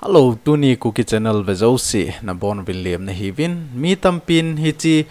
Hello, Tuni Cookie Channel Vezosi na Bon William na hivin. Mi tampin hichi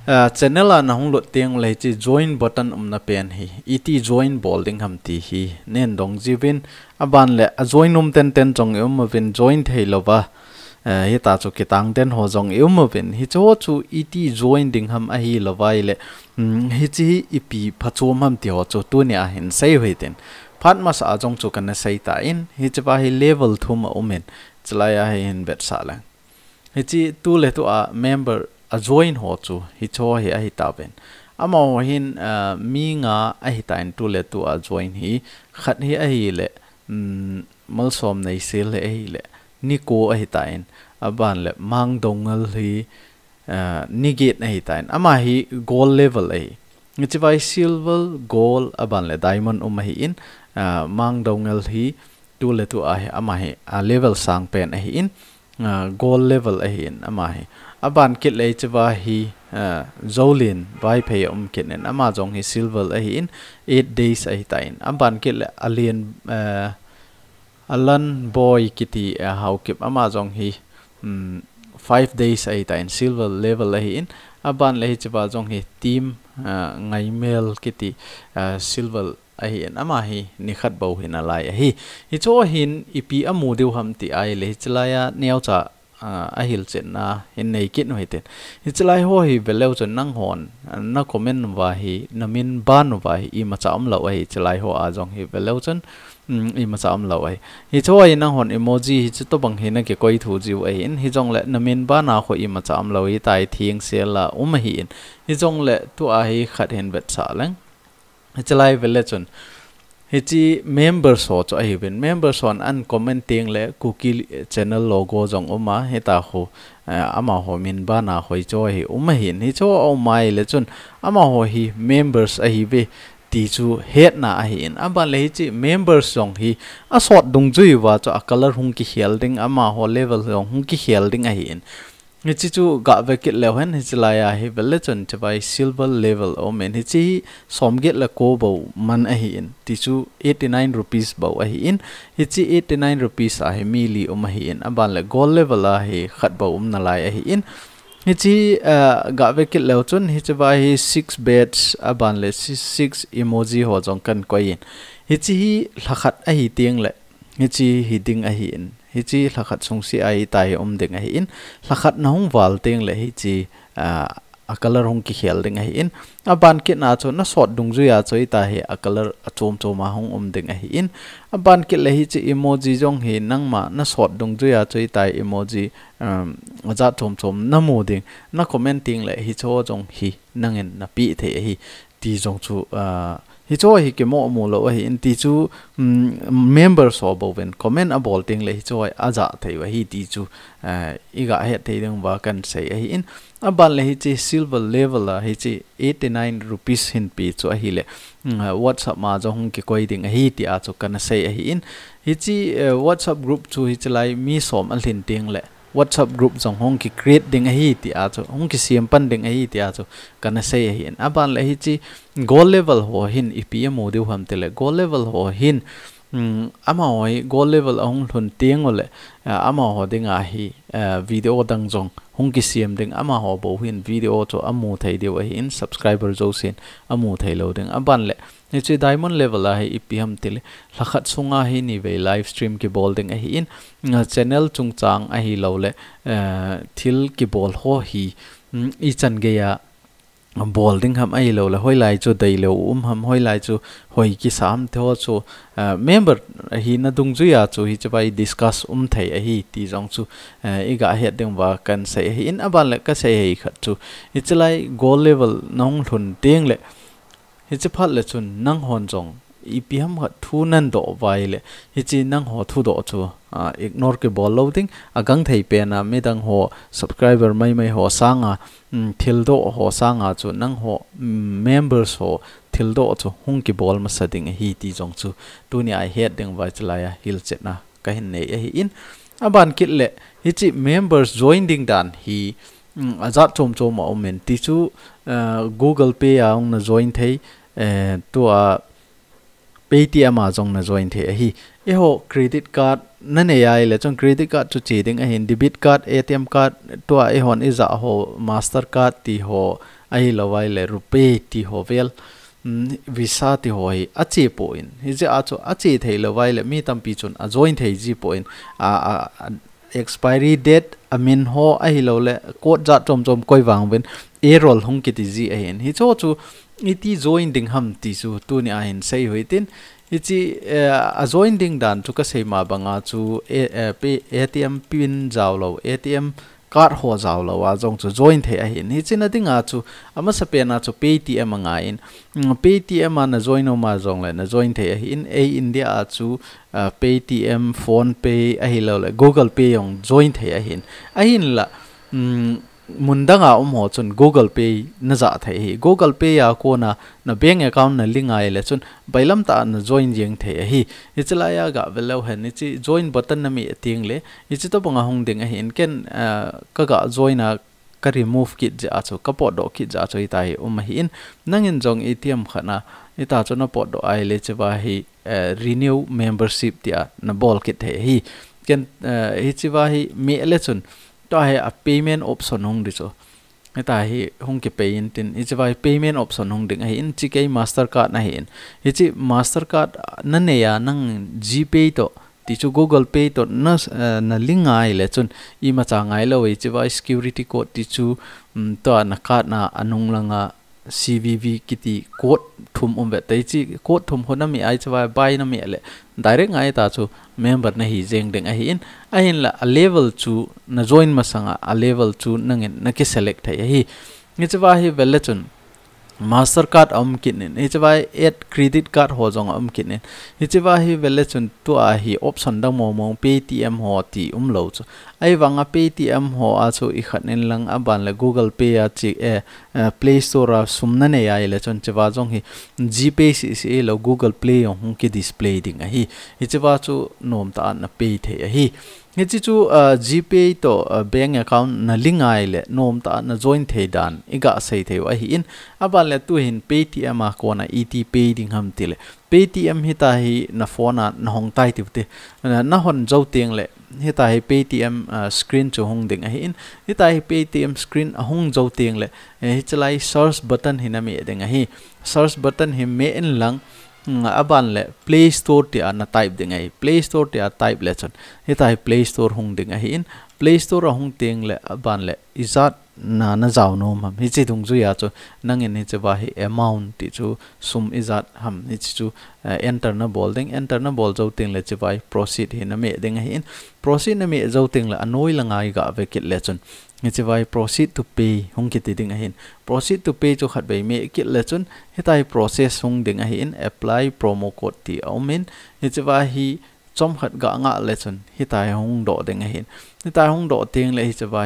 channel na hong lot tiang le hichi join button na pen hi. Iti join bolding ham ti hi. Nen dong jivin aban le a join ten jong vin join thei lova. Hi ta chu kitang ten ho jong vin hi cho chu iti join ding ham a hi lovai le hichi ipi phachom ham ti ho chu tu ne a hin sei hoiten. Phát mà sa trong chỗ cần xây ta in hi chapa hi level thum omen chlaya hi in bet sa lang hi chi tu le tu a member a join ho chu hi cho hi a hi ta ben amo hin mi nga a hi ta in tu le tu a join hi khat hi a hi le mal som nei sel le hi le ni ko a hi ta in aban le mang dongal hi ni get a hi ta in ama hi gold level a hi chi silver gold aban le diamond hi in mang dongel hi tu le tu a ama hi a level sang pen a hi in gold level a hi in ama hi aban kit le chwa hi zolin vai phe kit nen ama jong hi silver a hi in 8 days a hi ta in aban kit le alien alan boy kiti how kip ama jong hi 5 days a hi ta in silver level a hi in aban le chwa jong hi team ngai mel kiti silver hi ama hi ni khat bo hin alai hi cho hin ipi amu deu ham ti ai le chlaya neu cha a hil chen na hin nei kin hoiten hi chlai ho hi veleu chen nang hon na comment wa hi namin ban wa hi i ma cham lo hi chlai ho a jong hi veleu chen i ma cham lo hi cho hi nang hon emoji hi chu to bang hi na ke koi thu jiu ai in hi jong le namin ba na kho i ma cham lo hi tai thieng sel la hi in hi jong le tu a hi khat hen bet sa lang chlai velechon hichi members ho cho hi ben members on an commenting le cookie channel logo jong oma heta ho ama ho min bana hoi cho hi hin hi cho o mai le chun ama ho hi members a hi ve ti chu het na a hi in aba le chi members jong hi a sort dung jui wa cho a color hung ki helding ama ho level jong hung ki helding a hi in hi chi chu ga ve kit le hen hi chlaya hi vele chon chabai silver level o men hi chi som get la ko bo man a hi in ti chu 89 rupees bo a hi in hi chi 89 rupees a hi mili o ma hi in aban le gold level a hi khat bo na lai a hi in hi chi ga ve kit le chon hi chabai hi 6 beds aban le 6 emoji ho jong kan ko in hi chi lakhat a hi tiang le hi chi hi ding a hi in hi chi lakhat song si ai tai ding a hi in lakhat na hung wal teng le hi chi a color hung ki khel ding a hi in aban kit na cho na sot dung ju ya choi ta hi a color a chom choma hung ding a hi in aban kit le hi chi emoji jong hi nang ma na sot dung ju ya choi tai emoji za chom na mu ding na commenting le hi cho jong hi nangin na pi the hi ti jong chu hi cho hi ke mo lo hi in ti chu members so bo ven comment a bol ting le hi cho aja thei wa hi ti chu iga he thei ding wa kan sei hi in aban le hi chi silver level a hi chi 89 rupees hin pi chu hi le whatsapp ma jo hung ki koi ding hi ti a chu kan sei hi in hi chi whatsapp group chu hi chlai mi som an lin ting le WhatsApp group jong hong ki create ding hi ti a chu hong ki siam pan ding hi ti a chu kana sei hi in aban le hi chi gold level ho hin ipm model ham tele gold level ho hin ama hoi gold level ong thun tiang ole ama ho dinga hi video dang jong hong ki siam ding ama ho bo hin video cho amu thei deu hi in subscriber jo sin amu thei lo ding aban le ni chi diamond level a hi ipm tele lakhat sunga hi ni ve live stream ki bolding a hi in channel chung chang a hi lo le thil ki bol ho hi I chan ge ya bolding ham ai lo la hoi lai chu dei lo ham hoi lai chu hoi ki sam tho chu member hi na dung ju ya chu hi chabai discuss thei a hi ti jong chu iga het ding wa kan sei hi in aban le ka sei hi khat chu hi chlai gold level nong thun teng le hi chaphat le chun nang hon jong ipm khat thu nan do vai le hi chi nang ho thu do chu ignore ke bol loading agang thei pe na me dang ho subscriber mai ho sanga thil do ho sanga chu nang ho members ho thil do chu hung ki bol ma sading hi ti jong chu tu ni ai het ding wa chlaya hil chet na ka hin nei hi in aban kit le hi chi members joining dan hi azat chom ma omen ti chu Google Pay ang na join thei tu a Paytm a jong na join the hi e ho credit card นั่นเองเลยจนเครดิตการ์ดจุดจีดิ้งเห็นเดบิตการ์ดATMการ์ดตัวไอหอนอิจะหัวมาสเตอร์การ์ดที่หัวไอละไว้เลยรูเป้ที่หัวเวลวีซ่าที่หัวอาจีปอยน์ฮิจะอาจีที่ละไว้เลยมีตั้งปีจนจอยน์ที่จีปอยน์expiry date amin ho a hi lo le code ja chom koi wang ben errol hong ki ti ji a hen hi chu iti join ding ham ti chu tu ni a hen sei hoitin ichi a join ding dan chu ka sei ma banga chu ATM pin jaw lo ATM card ho jaw lo wa jong chu join the a hen hi china dinga chu ama sa pe na chu Paytm anga in Paytm na join o ma jong le na join the a in India a chu Paytm PhonePe a hi lo le Google Pay yong join the a hin la mundanga ho chun Google Pay na za the hi Google Pay ya ko na bank account na link ai le chun bailam ta na join jeng the hi ichla ya ga velo hen ichi join button na mi ting le ichi to banga hong ding a hin ken ka ga join a ka remove kit ja chu ka po do kit ja choi tai hin nangin jong ATM khana ita chuna po do ai le chewa hi renew membership tia na bol kit the hi ken hi chewa hi me le chun to hai a payment option hong di cho ita hi hong ki pay in tin hi chewa payment option hong ding hi in chi ke Mastercard na hin hi chi Mastercard na ne ya nang GPay to ti chu Google Pay to na link ai le chun I ma cha ngai lo wi chewa security code ti chu to na card na anung langa CVV kiti code thum ve tai chi code thum hona mi ai chawa buy na mi le direct ngai ta chu member na hi jeng ding a hin la a level chu na join ma sanga a level chu nangin na ki select thai hi ni chawa hi vele chun Mastercard kinin hi chawa add credit card ho jong kinin hi chawa hi vele chun tu a hi option dang mo Paytm ho ti lo chu ai wanga Paytm ho a chu I khanin lang a ban le Google Pay a chi Play Store a sumna ne ai le chon chawa jong hi GPay si lo Google Play hong ki display ding a hi chawa chu nom ta na pay the a hi chi chu GPay to bank account na link ai le nom ta na join the dan iga sei the wa hi in aban le tu hin Paytm a ko na ET pay ding ham ti le Paytm hi ta hi na phone na hong tai ti te na hon zo tiang le hi ta hi Paytm screen chu hong ding a hi in hi ta hi Paytm screen a hong zo tiang le hi chalai search button hi na me ding a hi search button hi me in lang aban le Play Store ti na type ding ai Play Store ti type le chon hi ta hi Play Store hong ding a hi in Play Store hong tiang le aban le izat na jaw no mam hi chi dung ju ya chu nangin hi chewa hi amount ti chu sum izat ham hi chu enter na bol zo ting le chewa proceed hi na me ding hi in proceed na me zo ting la anoi la ngai ga ve kit le chun hi chewa proceed to pay hong ki ti ding hi in proceed to pay chu khat be me kit le chun hi tai process hong ding hi in apply promo code ti aumin hi chewa hi chom khat ga nga le chun hi tai hong do ding hi in hi tai hong do ting le hi chewa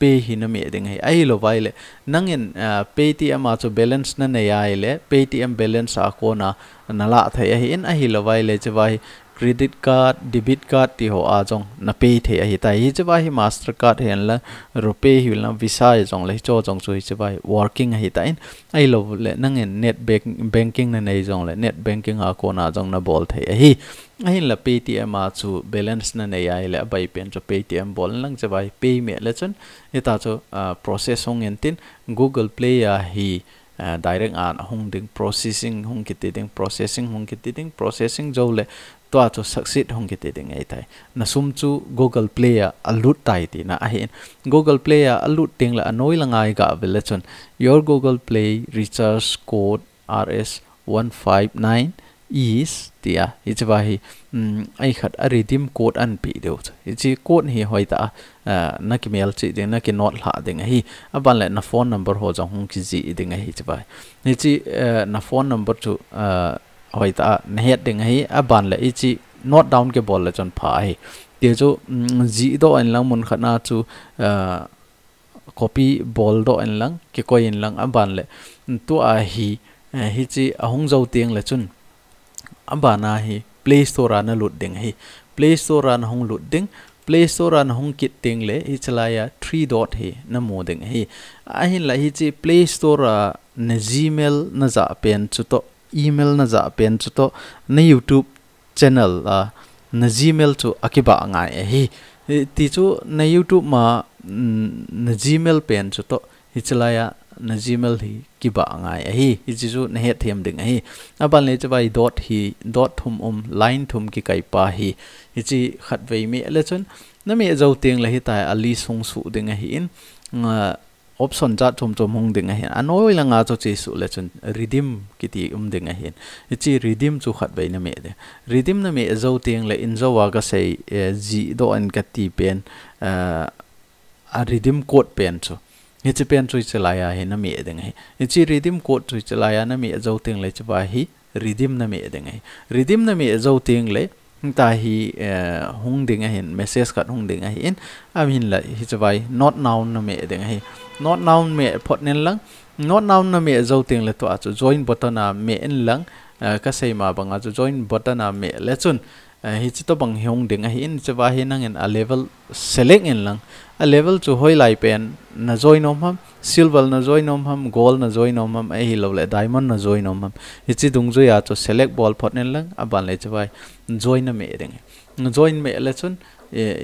pay hi na me ding hai ai lo vai le nangin Paytm a chu balance na ne ai le Paytm balance a ko na la thai hi in a hi lo vai le chawai credit card debit card ti ho a jong na pay the hi tai hi chawai hi Mastercard hen la rupee hi la visa jong le cho jong chu hi chawai working hi ta in ai lo le nangin net banking na nei jong le net banking a ko na jong na bol thai hi ai la Paytm a chu balance na nei ai le bai pen chu Paytm bol lang chawai pay me le chun eta chu process hong en tin Google Play a hi direct an hong ding processing hong ki ding processing jo le to chu succeed hong ki ding ai tai na sum chu Google Play a alut tai ti na a hin Google Play a alut ting la anoi langai ga vele chun your Google Play recharge code RS159 is tia hi chwa hi ai khat a redeem code an pi deu chi code hi hoita na ki mail chi ding na ki not la ding hi aban le na phone number ho jong hong ki ji ding hi chwa ni chi na phone number chu hoita na het ding hi aban le chi note down ke bol le chon pha hi te chu ji do an lang mun khana chu copy bol do an lang ki coin lang aban le tu a hi chi ahong zo tiang le chun abana hi Play Store na lut ding hi Play Store na hong lut ding Play Store na hong kit ting le hi chalaya 3 dot hi na mo ding hi a hin la hi chi Play Store na Gmail na za pen chu to email na za pen chu to na YouTube channel na Gmail chu akiba ngai hi ti chu na YouTube ma na Gmail pen chu to hi chalaya na Gmail hi kiba ngai hi hi chu na he them ding hi aban le chabai dot thum line thum ki kai pa hi chi khat vei me le chun na me zo teng la hi ta ali sung su ding hi in option chat thum hung ding hi anoi la nga cho chi su le chun redeem kiti ding hi chi redeem chu khat vei na me de redeem na me zo teng le in zo wa ga sei ji do an ka ti pen a redeem code pen chu hi chi pen chui chalaya hi na me ding hi chi redeem code chui chalaya na me zo teng le chwa hi redeem na me ding hi redeem na me zo teng le ta hi hung ding hi message khat hung ding hi in amin la hi chawai not now na me ding hi not now me phot nen lang not now na me zo teng le to a chu join button a me en lang ka sei ma banga chu join button a me le chun hi chi to bang hung ding hi in chawa hi nang en a level select en lang a level chu hoi lai pen na join om ham silver na join om ham gold na join om ham ai lo le diamond na join om ham hi chi dung zo ya chu select ball phot nen lang aban le chawai join na me ding join me le chun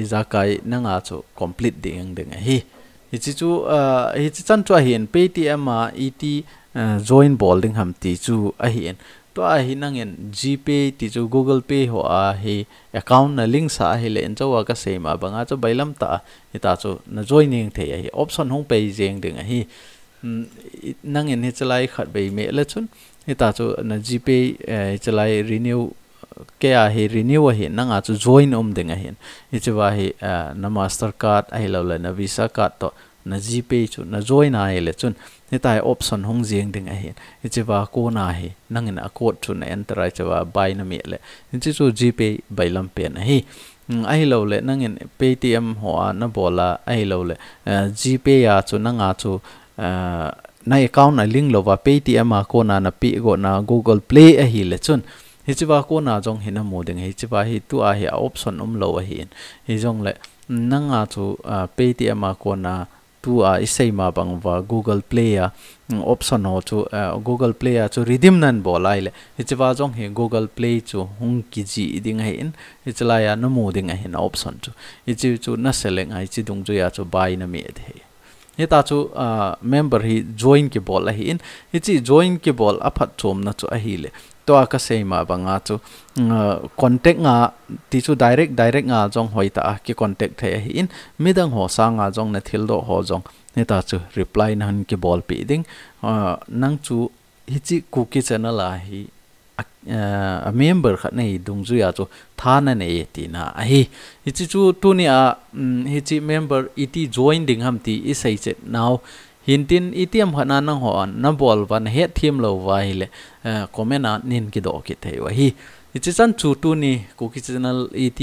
iza kai nanga chu complete ding hi hi chi chu hi chi chan chu hian Paytm ma et join ball ding ham ti chu a hian to a hi nangin GPay ti chu Google Pay ho a hi account na link sa hi len chawa ka sema banga chu bailam ta ita chu na joining the hi option hong pay jeng ding hi nangin hi chalai khat bei me le chun ita chu na GPay chalai renew ke a hi renew hi nanga chu join ding hi hi chawa hi na Mastercard ai lo le na Visa card to na GPay chu na join a hi le chun ni tai option hong jeng ding a hi chiwa ko na hi nangin a code chu na enter ai chawa buy na me le chi chu GPay bailam pen hi ai lo le nangin Paytm ho na bola ai lo le GPay ya chu nanga chu na account na link lo wa Paytm a ko na pi go na Google Play a hi le chun hi chiwa ko na jong hina mo ding hi chiwa hi tu a hi option lo a hi hi jong le nanga chu Paytm a ko na tu a isei ma bang wa Google Play a option ho chu Google Play a chu redeem nan bolai le hi chiwa jong hi Google Play chu hung ki ji ding hai in hi chala ya no mu ding hai na option chu hi chu na select ai chi dung ju ya chu buy na me de hi ta chu member hi join ki bol a hi in hi chi join ki bol a phat chom na chu a hi le to a ka sei ma banga chu contact nga ti chu direct nga jong hoita ki contact the hi in midang ho sa nga jong na thil do ho jong ne ta chu reply nan ki bol pi ding nang chu hi chi cookie channel a hi a member khat nei dung ju ya chu thana nei ti na a hi chi chu tu ni a hi chi member et join ding ham ti i sei che now hintin ATM hana nang ho na bol van he thim lo wai le comment a nin ki do ki thei wa hi chi chan chu tu ni cookie channel et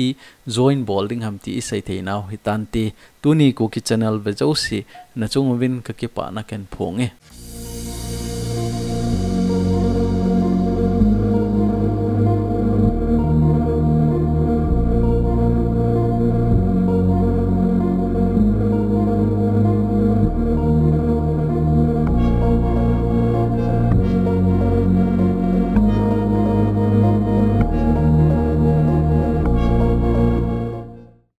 join bolding ham ti sai thei naw hitan ti tu ni cookie channel ve jo si na chung win ka ki pa na ken phonge